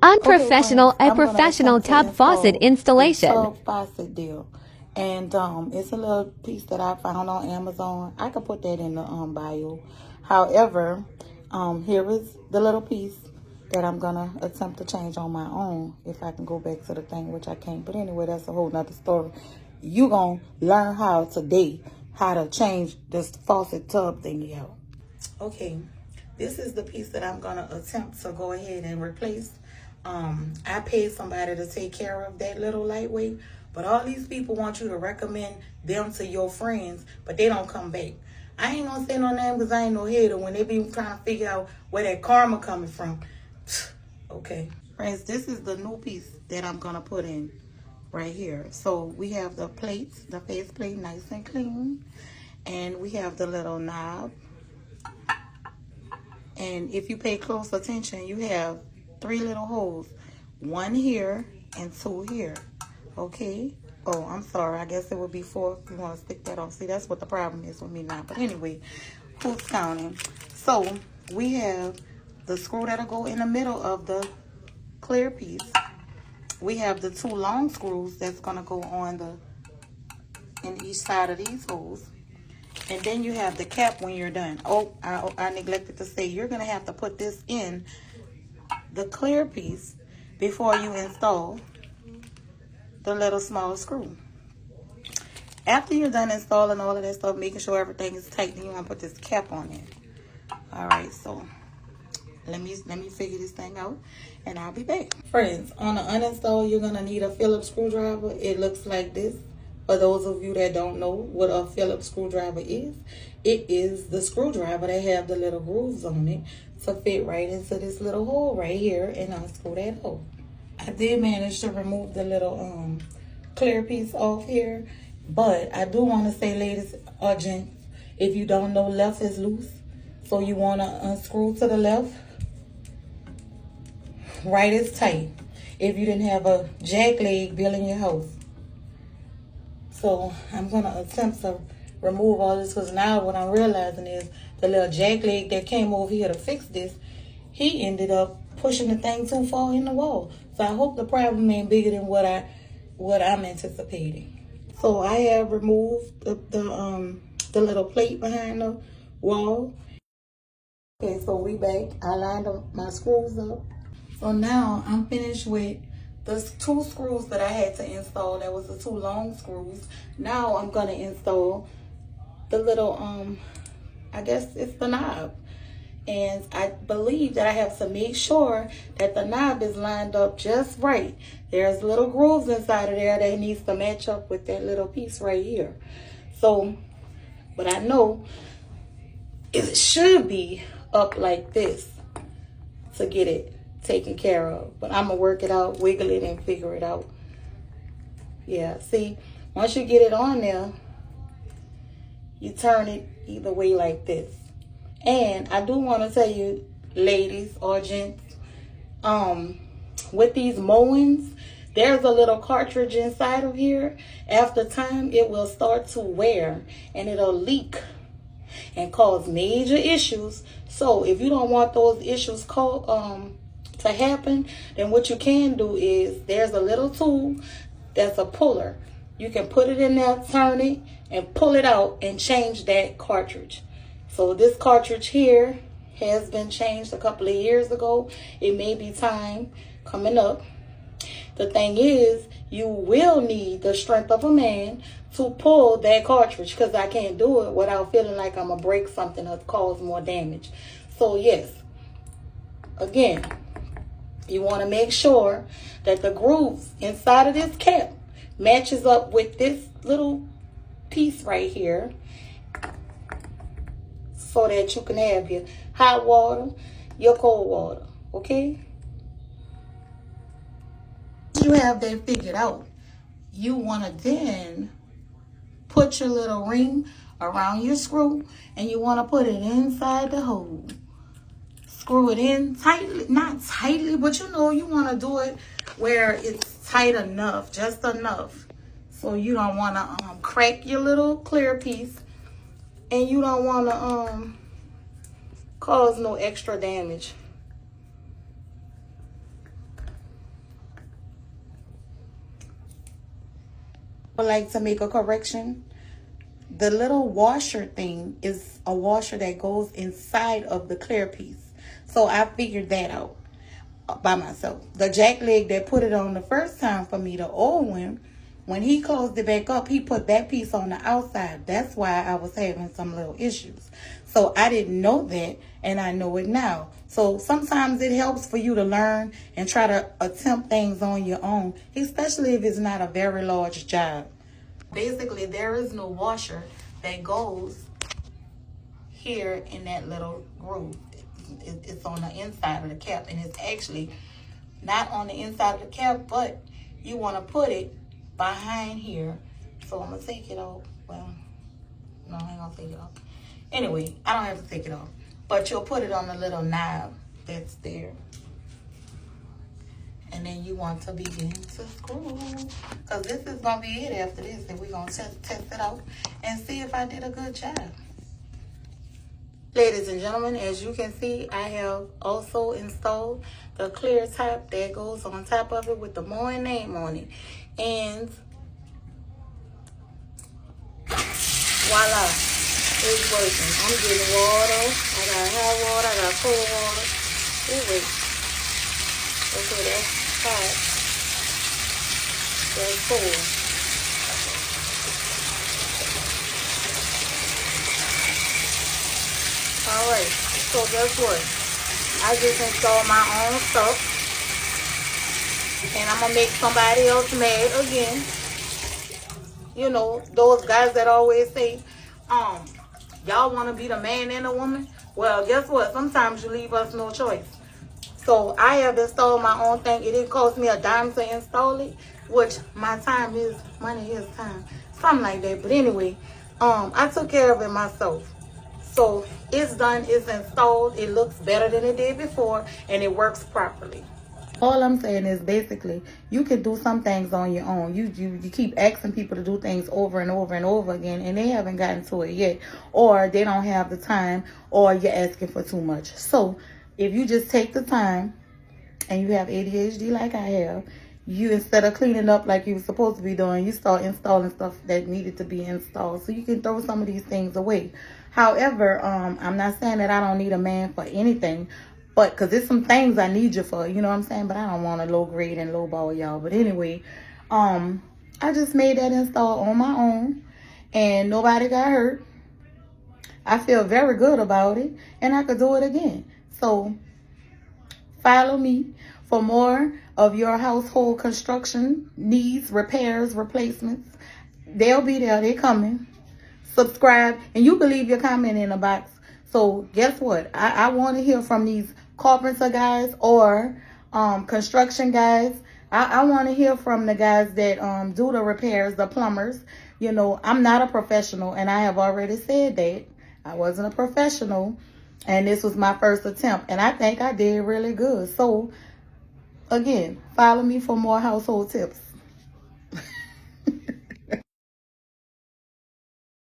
Unprofessional, Okay, friends, a professional tub faucet the installation. tub faucet deal. And it's a little piece that I found on Amazon. I could put that in the bio. However, here is the little piece that I'm gonna attempt to change on my own if I can go back to the thing, which I can't. But anyway, that's a whole nother story. You gonna learn how today how to change this faucet tub thingy out. Okay, this is the piece that I'm gonna attempt to go ahead and replace. I paid somebody to take care of that little lightweight, but all these people want you to recommend them to your friends, but they don't come back. I ain't gonna say no name because I ain't no hater when they be trying to figure out where that karma coming from. Okay, friends, this is the new piece that I'm gonna put in right here. So we have the plates, the face plate, nice and clean, and we have the little knob. And if you pay close attention, you have 3 little holes. 1 here and 2 here. Okay? Oh, I'm sorry. I guess it would be 4 if you want to stick that on. See, that's what the problem is with me now. But anyway, who's counting? So, we have the screw that'll go in the middle of the clear piece. We have the 2 long screws that's going to go on in each side of these holes. And then you have the cap when you're done. Oh, I neglected to say, you're going to have to put this in the clear piece before you install the little small screw. After you're done installing all of that stuff, making sure everything is tight, then you want to put this cap on it. All right, so let me figure this thing out, and I'll be back. Friends, on the uninstall, you're going to need a Phillips screwdriver. It looks like this. For those of you that don't know what a Phillips screwdriver is, it is the screwdriver that have the little grooves on it to fit right into this little hole right here and unscrew that hole. I did manage to remove the little clear piece off here, but I do want to say, ladies or gents, if you don't know, left is loose, so you want to unscrew to the left. Right is tight. If you didn't have a jack leg built in your house. So I'm going to attempt to remove all this, because now what I'm realizing is the little jack leg that came over here to fix this, he ended up pushing the thing too far in the wall. So I hope the problem ain't bigger than what I'm anticipating. So I have removed the little plate behind the wall. Okay, so we back. I lined up my screws up. So now I'm finished with the 2 screws that I had to install. That was the 2 long screws. Now I'm gonna install the little I guess it's the knob. And I believe that I have to make sure that the knob is lined up just right. There's little grooves inside of there that needs to match up with that little piece right here. So, but I know it should be up like this to get it taken care of. But I'm gonna work it out, wiggle it, and figure it out. Yeah, see, once you get it on there, you turn it either way like this. And I do want to tell you, ladies or gents, with these Moens, there's a little cartridge inside of here. After time, it will start to wear and it'll leak and cause major issues. So if you don't want those issues to happen, then what you can do is there's a little tool that's a puller. You can put it in there, turn it, and pull it out and change that cartridge. So this cartridge here has been changed a couple of years ago. It may be time coming up. The thing is, you will need the strength of a man to pull that cartridge, because I can't do it without feeling like I'm going to break something or cause more damage. So yes, again, you want to make sure that the grooves inside of this cap matches up with this little piece right here, so that you can have your hot water, your cold water, okay? You have that figured out. You want to then put your little ring around your screw, and you want to put it inside the hole. Screw it in tightly, not tightly, but you know, you want to do it where it's tight enough, just enough. So you don't want to crack your little clear piece, and you don't want to cause no extra damage. would like to make a correction. The little washer thing is a washer that goes inside of the clear piece. So I figured that out by myself. The jack leg that put it on the first time for me, the old one, when he closed it back up, he put that piece on the outside. That's why I was having some little issues. So I didn't know that, and I know it now. So sometimes it helps for you to learn and try to attempt things on your own, especially if it's not a very large job. Basically, there is no washer that goes here in that little groove. It's on the inside of the cap, and it's actually not on the inside of the cap, but you want to put it behind here. So I'm going to take it off. Well, no, I ain't going to take it off. Anyway, I don't have to take it off, but you'll put it on the little knob that's there. And then you want to begin to screw, because this is going to be it after this, and we're going to test it out and see if I did a good job. Ladies and gentlemen, as you can see, I have also installed the clear top that goes on top of it with the Moen name on it. And voila, it's working. I'm getting water. I got hot water, I got cold water. Oh, wait. Okay, that's hot. That's cold. Alright, so guess what? I just installed my own stuff. And I'm going to make somebody else mad again. You know, those guys that always say, y'all want to be the man and the woman? Well, guess what? Sometimes you leave us no choice. So I have installed my own thing. It didn't cost me a dime to install it, which my time is, money is time. Something like that. But anyway, I took care of it myself. So it's done, it's installed, it looks better than it did before, and it works properly. All I'm saying is basically, you can do some things on your own. You keep asking people to do things over and over and over again, and they haven't gotten to it yet. Or they don't have the time, or you're asking for too much. So if you just take the time, and you have ADHD like I have, you, instead of cleaning up like you were supposed to be doing, you start installing stuff that needed to be installed. So you can throw some of these things away. However, I'm not saying that I don't need a man for anything, but because there's some things I need you for, you know what I'm saying? But I don't want to low grade and low ball y'all. But anyway, I just made that install on my own, and nobody got hurt. I feel very good about it, and I could do it again. So follow me for more of your household construction needs, repairs, replacements. They'll be there. They're coming. Subscribe, and you can leave your comment in the box. So guess what? I want to hear from these carpenter guys or construction guys. I want to hear from the guys that do the repairs, the plumbers. You know, I'm not a professional, and I have already said that. I wasn't a professional, and this was my first attempt, and I think I did really good. So again, follow me for more household tips.